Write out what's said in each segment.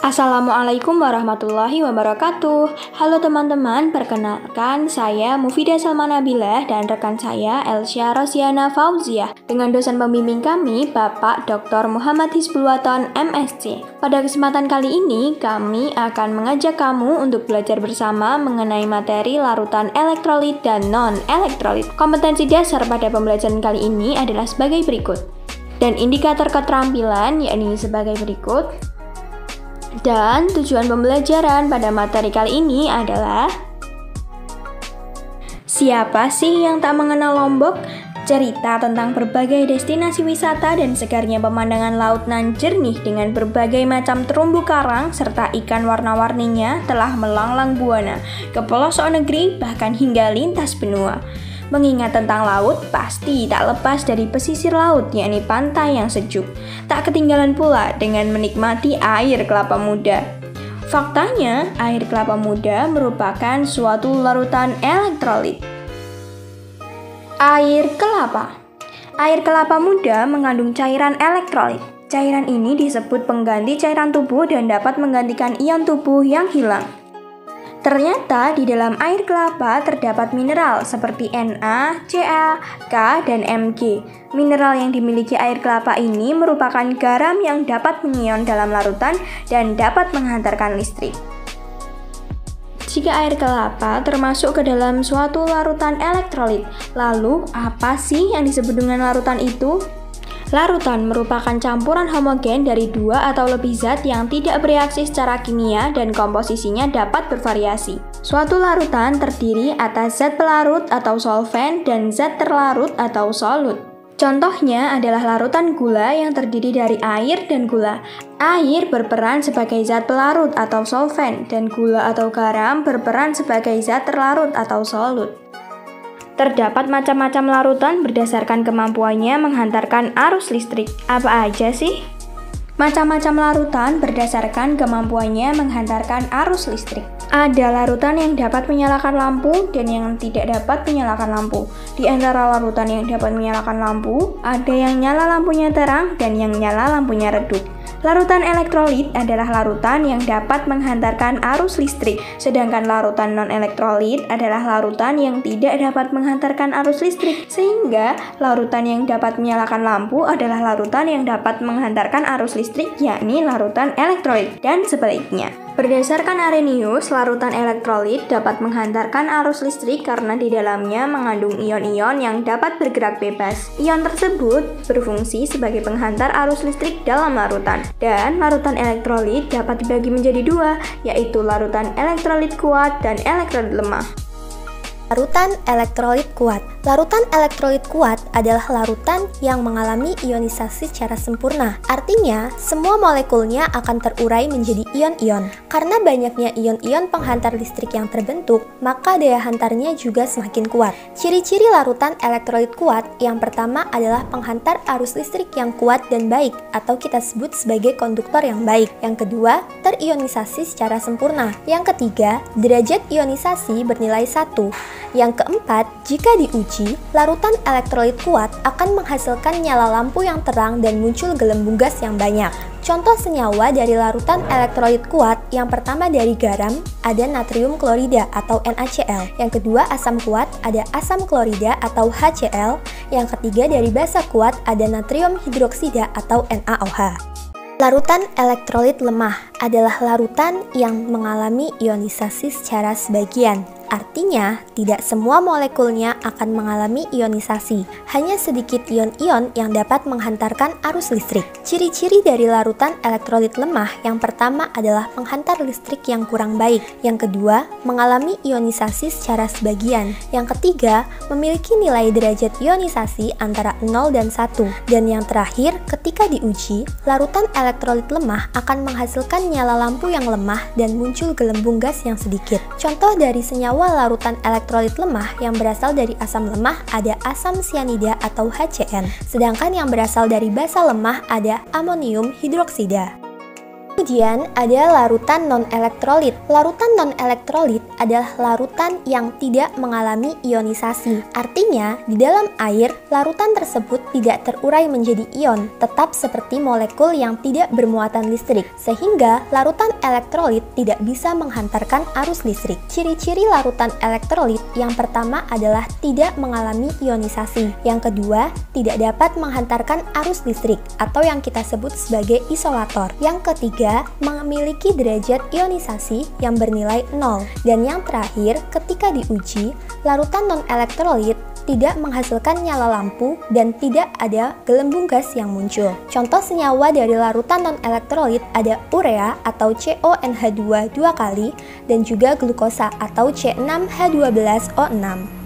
Assalamualaikum warahmatullahi wabarakatuh. Halo teman-teman, perkenalkan saya Mufidah Salma Nabilah dan rekan saya Elsya Rosiana Fauziah dengan dosen pembimbing kami Bapak Dr. Muhammad Hizbulwaton MSc. Pada kesempatan kali ini kami akan mengajak kamu untuk belajar bersama mengenai materi larutan elektrolit dan non-elektrolit. Kompetensi dasar pada pembelajaran kali ini adalah sebagai berikut. Dan indikator keterampilan yakni sebagai berikut. Dan tujuan pembelajaran pada materi kali ini adalah siapa sih yang tak mengenal Lombok? Cerita tentang berbagai destinasi wisata dan segarnya pemandangan laut nan jernih dengan berbagai macam terumbu karang serta ikan warna-warninya telah melanglang buana ke pelosok negeri bahkan hingga lintas benua. Mengingat tentang laut, pasti tak lepas dari pesisir laut, yakni pantai yang sejuk. Tak ketinggalan pula dengan menikmati air kelapa muda. Faktanya, air kelapa muda merupakan suatu larutan elektrolit. Air kelapa. Air kelapa muda mengandung cairan elektrolit. Cairan ini disebut pengganti cairan tubuh dan dapat menggantikan ion tubuh yang hilang. Ternyata di dalam air kelapa terdapat mineral seperti Na, Ca, K, dan Mg. Mineral yang dimiliki air kelapa ini merupakan garam yang dapat mengion dalam larutan dan dapat menghantarkan listrik. Jika air kelapa termasuk ke dalam suatu larutan elektrolit, lalu apa sih yang disebut dengan larutan itu? Larutan merupakan campuran homogen dari dua atau lebih zat yang tidak bereaksi secara kimia dan komposisinya dapat bervariasi. Suatu larutan terdiri atas zat pelarut atau solvent dan zat terlarut atau solut. Contohnya adalah larutan gula yang terdiri dari air dan gula. Air berperan sebagai zat pelarut atau solvent dan gula atau garam berperan sebagai zat terlarut atau solut. Terdapat macam-macam larutan berdasarkan kemampuannya menghantarkan arus listrik. Apa aja sih? Macam-macam larutan berdasarkan kemampuannya menghantarkan arus listrik. Ada larutan yang dapat menyalakan lampu dan yang tidak dapat menyalakan lampu. Di antara larutan yang dapat menyalakan lampu, ada yang nyala lampunya terang dan yang nyala lampunya redup. Larutan elektrolit adalah larutan yang dapat menghantarkan arus listrik, sedangkan larutan non-elektrolit adalah larutan yang tidak dapat menghantarkan arus listrik, sehingga larutan yang dapat menyalakan lampu adalah larutan yang dapat menghantarkan arus listrik, yakni larutan elektrolit, dan sebaliknya. Berdasarkan Arrhenius, larutan elektrolit dapat menghantarkan arus listrik karena di dalamnya mengandung ion-ion yang dapat bergerak bebas. Ion tersebut berfungsi sebagai penghantar arus listrik dalam larutan. Dan larutan elektrolit dapat dibagi menjadi dua, yaitu larutan elektrolit kuat dan elektrolit lemah. Larutan elektrolit kuat. Larutan elektrolit kuat adalah larutan yang mengalami ionisasi secara sempurna. Artinya, semua molekulnya akan terurai menjadi ion-ion. Karena banyaknya ion-ion penghantar listrik yang terbentuk, maka daya hantarnya juga semakin kuat. Ciri-ciri larutan elektrolit kuat yang pertama adalah penghantar arus listrik yang kuat dan baik, atau kita sebut sebagai konduktor yang baik. Yang kedua, terionisasi secara sempurna. Yang ketiga, derajat ionisasi bernilai 1. Yang keempat, jika diuji, larutan elektrolit kuat akan menghasilkan nyala lampu yang terang dan muncul gelembung gas yang banyak. Contoh senyawa dari larutan elektrolit kuat, yang pertama dari garam, ada natrium klorida atau NaCl. Yang kedua asam kuat, ada asam klorida atau HCl. Yang ketiga dari basa kuat, ada natrium hidroksida atau NaOH. Larutan elektrolit lemah adalah larutan yang mengalami ionisasi secara sebagian. Artinya, tidak semua molekulnya akan mengalami ionisasi. Hanya sedikit ion-ion yang dapat menghantarkan arus listrik. Ciri-ciri dari larutan elektrolit lemah yang pertama adalah penghantar listrik yang kurang baik. Yang kedua, mengalami ionisasi secara sebagian. Yang ketiga, memiliki nilai derajat ionisasi antara 0 dan 1. Dan yang terakhir, ketika diuji, larutan elektrolit lemah akan menghasilkan nyala lampu yang lemah dan muncul gelembung gas yang sedikit. Contoh dari senyawa larutan elektrolit lemah yang berasal dari asam lemah ada asam sianida atau HCN, sedangkan yang berasal dari basa lemah ada amonium hidroksida. Kemudian ada larutan non-elektrolit. Larutan non-elektrolit adalah larutan yang tidak mengalami ionisasi. Artinya, di dalam air, larutan tersebut tidak terurai menjadi ion, tetap seperti molekul yang tidak bermuatan listrik, sehingga larutan elektrolit tidak bisa menghantarkan arus listrik. Ciri-ciri larutan elektrolit yang pertama adalah tidak mengalami ionisasi. Yang kedua, tidak dapat menghantarkan arus listrik atau yang kita sebut sebagai isolator. Yang ketiga, memiliki derajat ionisasi yang bernilai 0. Dan yang terakhir, ketika diuji, larutan non-elektrolit tidak menghasilkan nyala lampu dan tidak ada gelembung gas yang muncul. Contoh senyawa dari larutan non-elektrolit ada urea atau CONH2 2 kali dan juga glukosa atau C6H12O6.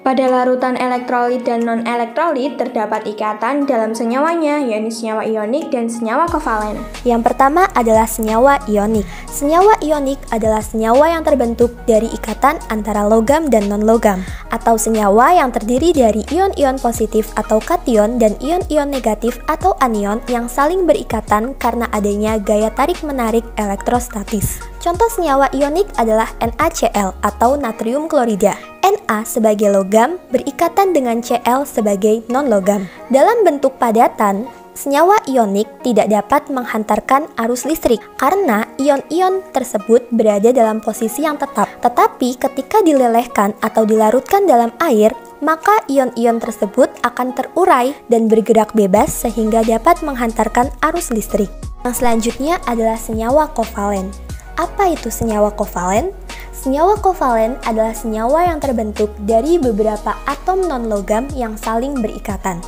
Pada larutan elektrolit dan non-elektrolit terdapat ikatan dalam senyawanya, yakni senyawa ionik dan senyawa kovalen. Yang pertama adalah senyawa ionik. Senyawa ionik adalah senyawa yang terbentuk dari ikatan antara logam dan non-logam, atau senyawa yang terdiri dari ion-ion positif atau kation dan ion-ion negatif atau anion yang saling berikatan karena adanya gaya tarik-menarik elektrostatis. Contoh senyawa ionik adalah NaCl atau natrium klorida. Na sebagai logam berikatan dengan Cl sebagai non-logam. Dalam bentuk padatan, senyawa ionik tidak dapat menghantarkan arus listrik karena ion-ion tersebut berada dalam posisi yang tetap. Tetapi ketika dilelehkan atau dilarutkan dalam air, maka ion-ion tersebut akan terurai dan bergerak bebas sehingga dapat menghantarkan arus listrik. Yang selanjutnya adalah senyawa kovalen. Apa itu senyawa kovalen? Senyawa kovalen adalah senyawa yang terbentuk dari beberapa atom non-logam yang saling berikatan.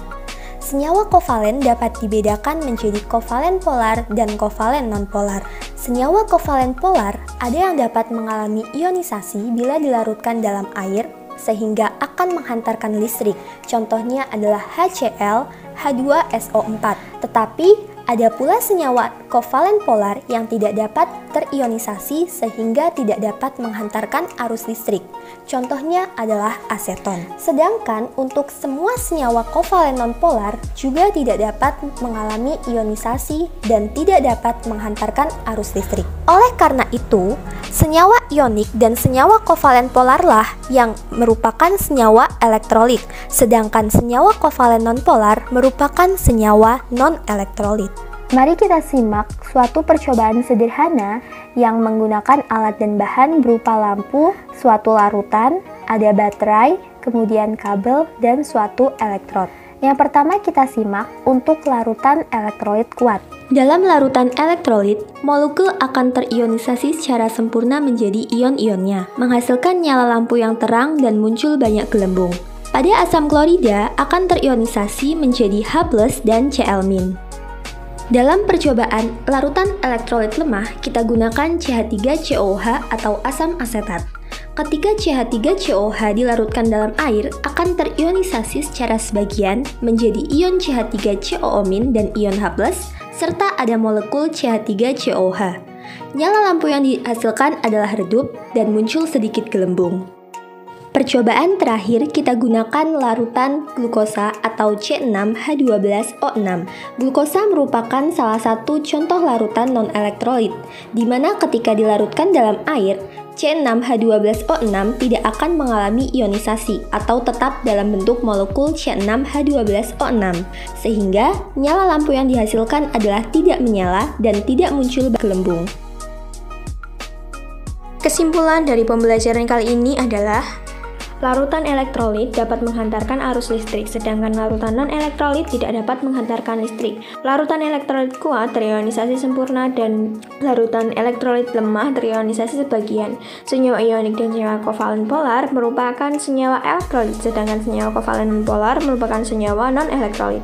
Senyawa kovalen dapat dibedakan menjadi kovalen polar dan kovalen non-polar. Senyawa kovalen polar ada yang dapat mengalami ionisasi bila dilarutkan dalam air sehingga akan menghantarkan listrik. Contohnya adalah HCl, H2SO4. Tetapi ada pula senyawa kovalen polar yang tidak dapat terionisasi sehingga tidak dapat menghantarkan arus listrik. Contohnya adalah aseton. Sedangkan untuk semua senyawa kovalen nonpolar juga tidak dapat mengalami ionisasi dan tidak dapat menghantarkan arus listrik. Oleh karena itu, senyawa ionik dan senyawa kovalen polarlah yang merupakan senyawa elektrolit, sedangkan senyawa kovalen nonpolar merupakan senyawa non-elektrolit. Mari kita simak suatu percobaan sederhana yang menggunakan alat dan bahan berupa lampu, suatu larutan, ada baterai, kemudian kabel, dan suatu elektrod. Yang pertama kita simak untuk larutan elektrolit kuat. Dalam larutan elektrolit, molekul akan terionisasi secara sempurna menjadi ion-ionnya, menghasilkan nyala lampu yang terang dan muncul banyak gelembung. Pada asam klorida akan terionisasi menjadi H+ dan Cl-. Dalam percobaan larutan elektrolit lemah, kita gunakan CH3COOH atau asam asetat. Ketika CH3COOH dilarutkan dalam air, akan terionisasi secara sebagian menjadi ion CH3COO- dan ion H+, serta ada molekul CH3COOH. Nyala lampu yang dihasilkan adalah redup dan muncul sedikit gelembung. Percobaan terakhir kita gunakan larutan glukosa atau C6H12O6. Glukosa merupakan salah satu contoh larutan non-elektrolit, di mana ketika dilarutkan dalam air, C6H12O6 tidak akan mengalami ionisasi atau tetap dalam bentuk molekul C6H12O6, sehingga nyala lampu yang dihasilkan adalah tidak menyala dan tidak muncul gelembung. Kesimpulan dari pembelajaran kali ini adalah larutan elektrolit dapat menghantarkan arus listrik, sedangkan larutan non-elektrolit tidak dapat menghantarkan listrik. Larutan elektrolit kuat terionisasi sempurna dan larutan elektrolit lemah terionisasi sebagian. Senyawa ionik dan senyawa kovalen polar merupakan senyawa elektrolit, sedangkan senyawa kovalen non-polar merupakan senyawa non-elektrolit.